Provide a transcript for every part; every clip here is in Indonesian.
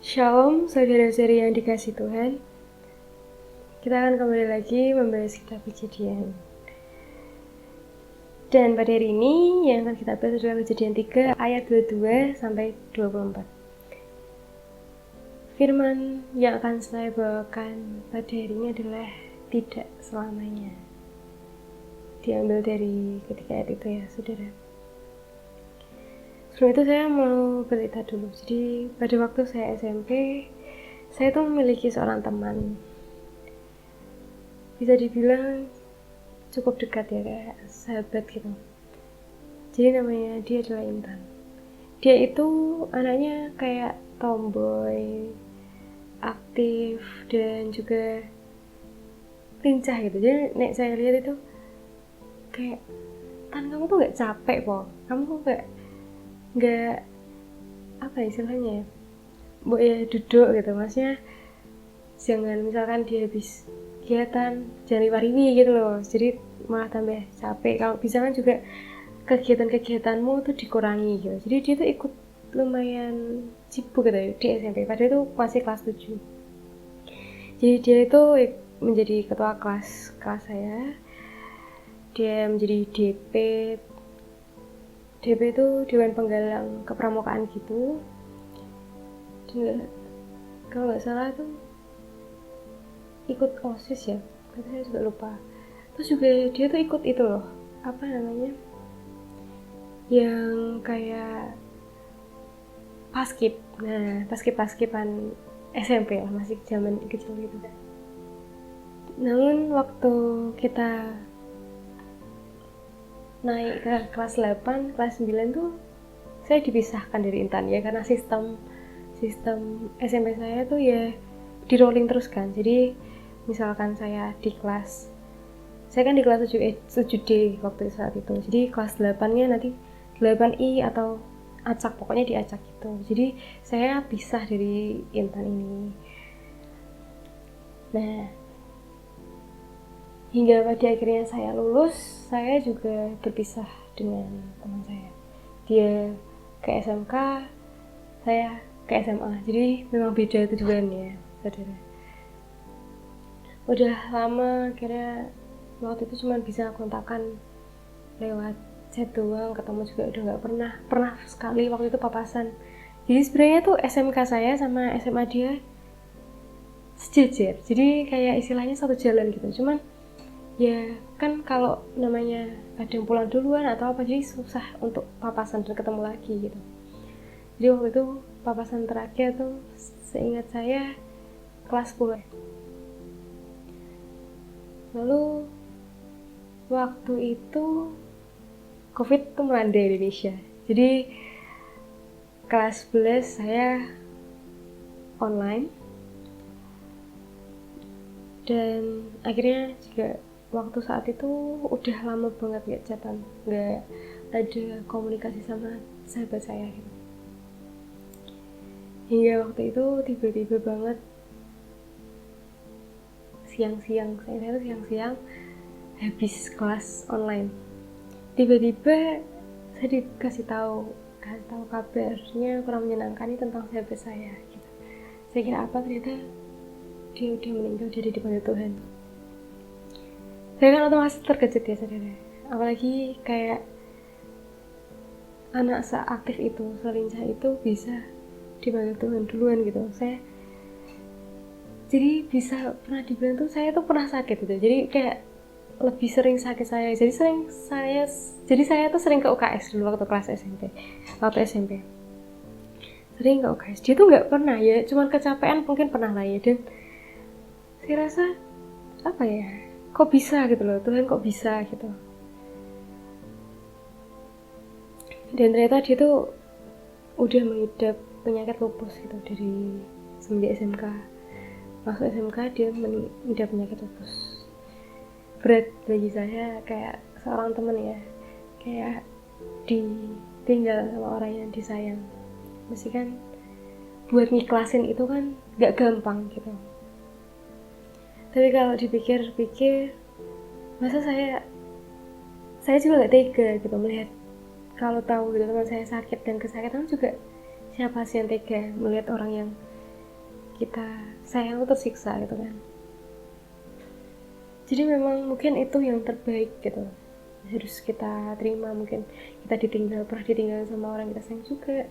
Shalom, saudara-saudari yang dikasih Tuhan. Kita akan kembali lagi membahas kitab Kejadian. Dan pada hari ini yang akan kita bahas adalah Kejadian 3 ayat 22 sampai 24. Firman yang akan saya bawakan pada hari ini adalah tidak selamanya. Diambil dari ketiga ayat itu ya, saudara. Sebelum itu saya mau bercerita dulu. Jadi pada waktu saya SMP, saya tuh memiliki seorang teman. Bisa dibilang cukup dekat ya, kayak sahabat gitu. Jadi namanya dia adalah Intan. Dia itu anaknya kayak tomboy, aktif, dan juga lincah gitu. Jadi nek saya lihat itu kayak, Tan, kamu tuh gak capek po? Kamu tuh gak apa istilahnya ya, mbok ya duduk gitu, maksudnya jangan misalkan dia habis kegiatan jangan riwa-riwi gitu loh, jadi malah tambah capek. Kalau bisa kan juga kegiatan-kegiatanmu tuh dikurangi gitu. Jadi dia tuh ikut lumayan sibuk gitu di SMP, padahal itu masih kelas 7. Jadi dia itu menjadi ketua kelas saya, dia menjadi DP itu Dewan Penggalang Kepramukaan gitu. Dan kalau nggak salah tuh ikut OSIS ya, tapi saya juga lupa. Terus juga dia tuh ikut itu loh, apa namanya, yang kayak paskib. Nah, paskiban SMP lah, masih zaman kecil gitu. Namun waktu kita naik ke kelas 8, kelas 9 tuh saya dipisahkan dari Intan ya, karena sistem SMP saya tuh ya di rolling terus kan. Jadi misalkan saya kan di kelas 7D waktu saat itu. Jadi kelas 8-nya nanti 8I atau acak, pokoknya diacak gitu. Jadi saya pisah dari Intan ini. Nah, hingga pada akhirnya saya lulus, saya juga berpisah dengan teman saya. Dia ke SMK, saya ke SMA. Jadi memang beda tujuan ya, saudara. Udah lama, akhirnya waktu itu cuma bisa kontakan lewat chat doang, ketemu juga udah nggak pernah sekali waktu itu papasan. Jadi sebenarnya tuh SMK saya sama SMA dia sejajar, jadi kayak istilahnya satu jalan gitu. Cuman ya kan kalau namanya ada yang pulang duluan atau apa, jadi susah untuk papasan dan ketemu lagi gitu. Jadi waktu itu papasan terakhir tuh seingat saya kelas 10. Lalu waktu itu COVID tuh melanda Indonesia. Jadi kelas 11 saya online, dan akhirnya juga waktu saat itu udah lama banget gak chatan, gak ada komunikasi sama sahabat saya gitu. Hingga waktu itu tiba-tiba banget siang-siang habis kelas online, tiba-tiba saya dikasih tahu kabarnya kurang menyenangkan ini tentang sahabat saya gitu. Saya kira apa, ternyata dia udah meninggal, dia di depan Tuhan. Saya kan otomatis terkejut ya, saudara. Apalagi kayak anak seaktif itu, selincah itu bisa dipanggil Tuhan duluan gitu. Saya jadi bisa pernah dibilang tuh saya tuh pernah sakit gitu. Jadi kayak lebih sering sakit saya. Jadi saya tuh sering ke UKS dulu waktu kelas SMP. Waktu SMP. Sering ke UKS. Dia tuh nggak pernah ya, cuman kecapean mungkin pernah lah ya. Dan saya rasa apa ya? Kok bisa gitu loh, Tuhan kok bisa gitu. Dan ternyata dia tuh udah mengidap penyakit lupus gitu dari semenjak SMK. Masuk SMK dia mengidap penyakit lupus. Berat bagi saya, kayak seorang teman ya, kayak ditinggal sama orang yang disayang. Mesti kan buat ngiklasin itu kan gak gampang gitu. Tapi kalau dipikir-pikir, masa saya juga gak tega gitu melihat, kalau tahu gitu teman saya sakit dan kesakitan juga, siapa sih yang tega melihat orang yang kita sayang itu tersiksa gitu kan. Jadi memang mungkin itu yang terbaik gitu, harus kita terima. Mungkin kita pernah ditinggal sama orang kita sayang juga,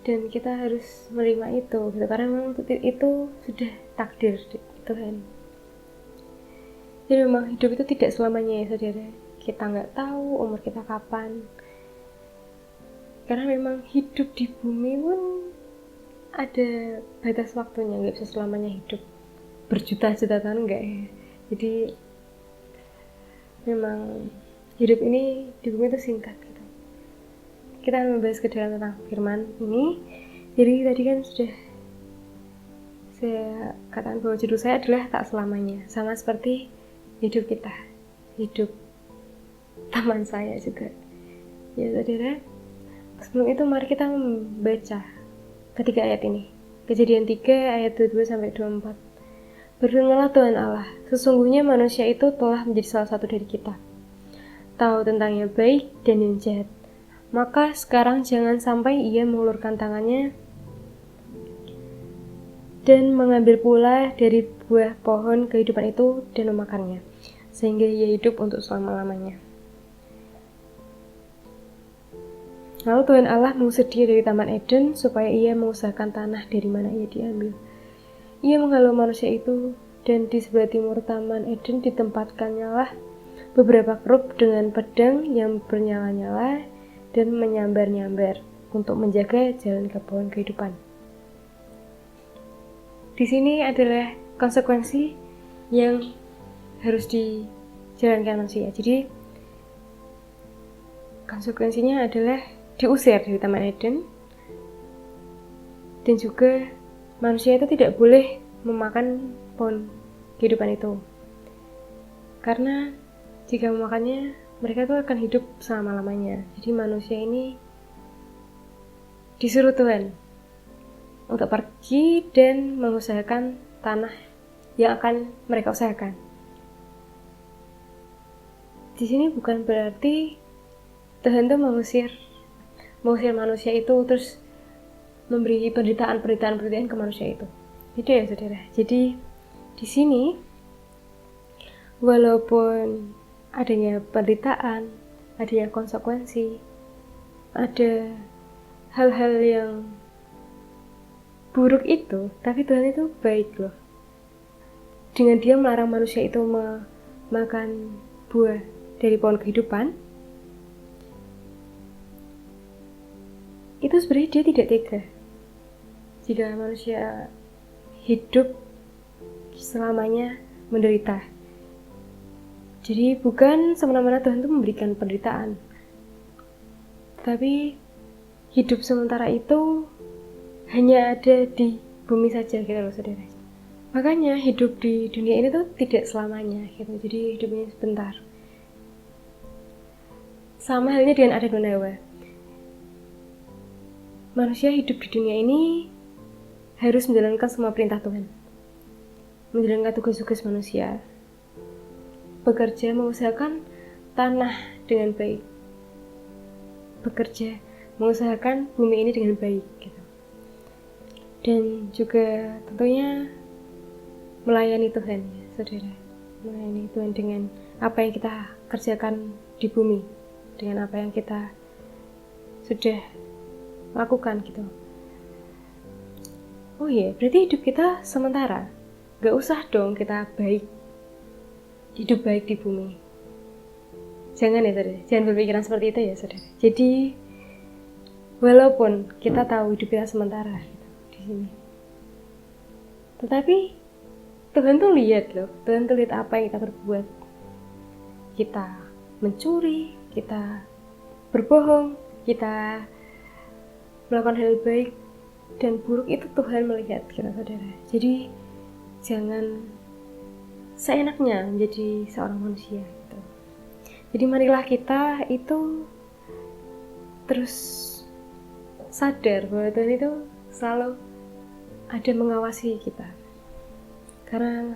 dan kita harus menerima itu gitu, karena memang itu sudah takdir Tuhan. Jadi memang hidup itu tidak selamanya ya saudara, kita nggak tahu umur kita kapan, karena memang hidup di bumi pun ada batas waktunya, nggak bisa selamanya hidup berjuta-juta tahun, enggak ya. Jadi memang hidup ini di bumi itu singkat gitu. Kita akan membahas ke dalam tentang firman ini. Jadi tadi kan sudah saya katakan bahwa judul saya adalah tak selamanya, sama seperti hidup kita, hidup teman saya juga ya saudara. Sebelum itu mari kita membaca ketiga ayat ini, Kejadian 3 ayat 22-24. Berfirmanlah Tuhan Allah, sesungguhnya manusia itu telah menjadi salah satu dari kita, tahu tentang yang baik dan yang jahat. Maka sekarang jangan sampai ia mengulurkan tangannya dan mengambil pula dari buah pohon kehidupan itu dan memakannya, sehingga ia hidup untuk selama-lamanya. Lalu Tuhan Allah mengusir dia dari Taman Eden supaya ia mengusahakan tanah dari mana ia diambil. Ia menghalau manusia itu, dan di sebelah timur Taman Eden ditempatkannya beberapa kerub dengan pedang yang bernyala-nyala dan menyambar-nyambar untuk menjaga jalan ke pohon kehidupan. Di sini adalah konsekuensi yang harus dijalankan manusia. Jadi konsekuensinya adalah diusir dari Taman Eden, dan juga manusia itu tidak boleh memakan pohon kehidupan itu, karena jika memakannya mereka itu akan hidup selama-lamanya. Jadi manusia ini disuruh Tuhan untuk pergi dan mengusahakan tanah yang akan mereka usahakan. Di sini bukan berarti Tuhan itu mengusir manusia itu terus memberi penderitaan ke manusia itu. Tidak ya saudara. Jadi di sini walaupun adanya penderitaan, adanya konsekuensi, ada hal-hal yang buruk itu, tapi Tuhan itu baik loh. Dengan dia melarang manusia itu makan buah dari pohon kehidupan, itu sebenarnya dia tidak tega jika manusia hidup selamanya menderita. Jadi bukan semena-mena Tuhan itu memberikan penderitaan, tapi hidup sementara itu hanya ada di bumi saja gitu loh saudara. Makanya hidup di dunia ini tuh tidak selamanya gitu. Jadi hidupnya sebentar. Sama halnya dengan Adam dan Hawa. Manusia hidup di dunia ini harus menjalankan semua perintah Tuhan, menjalankan tugas-tugas manusia, bekerja mengusahakan tanah dengan baik, bekerja mengusahakan bumi ini dengan baik gitu. Dan juga tentunya melayani Tuhan ya saudara, melayani Tuhan dengan apa yang kita kerjakan di bumi, dengan apa yang kita sudah lakukan gitu. Oh iya, berarti hidup kita sementara. Gak usah dong kita hidup baik di bumi. Jangan ya saudara, jangan berpikiran seperti itu ya saudara. Jadi walaupun kita tahu hidup kita sementara gitu, di sini, tetapi Tuhan tuh lihat loh, Tuhan tuh lihat apa yang kita berbuat. Kita mencuri, kita berbohong, kita melakukan hal baik dan buruk, itu Tuhan melihat kita saudara. Jadi jangan seenaknya menjadi seorang manusia gitu. Jadi marilah kita itu terus sadar bahwa Tuhan itu selalu ada mengawasi kita, karena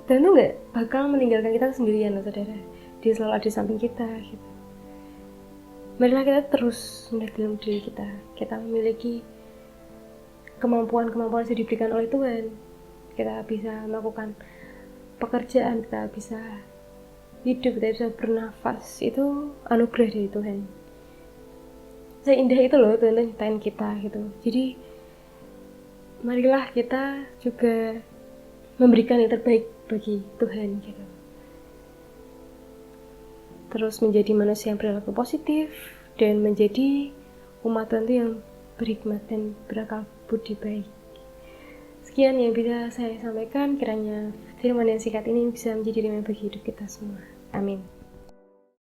Tuhan itu gak bakal meninggalkan kita sendirian loh saudara. Dia selalu ada di samping kita gitu. Marilah kita terus melihat dalam diri kita memiliki kemampuan-kemampuan yang diberikan oleh Tuhan. Kita bisa melakukan pekerjaan, kita bisa hidup, kita bisa bernafas, itu anugerah dari Tuhan. Seindah itu loh Tuhan nyiptain kita gitu. Jadi marilah kita juga memberikan yang terbaik bagi Tuhan gitu. Terus menjadi manusia yang berperilaku positif dan menjadi umat Tuhan yang berhikmat dan berakal budi baik. Sekian yang bisa saya sampaikan, kiranya firman yang singkat ini bisa menjadi rema bagi hidup kita semua. Amin.